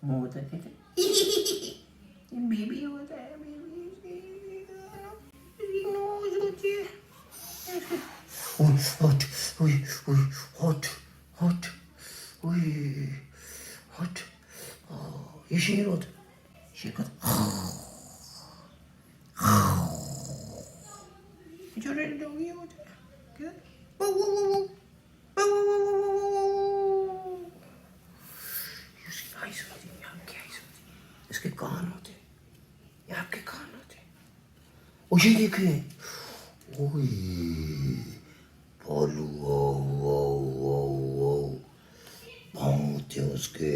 मुंह होता है कहते बेबी होता है बेबी नोज होती है hot hot hot hot ये शेर होता शेर का छोटे डॉगी होता है क्या इसकी आइस होती है यहाँ की आइस होती है इसके कान होते हैं यहाँ के कान होते हैं ओ ये देखिए ओए भालू ओ ओ ओ ओ पाँव थे उसके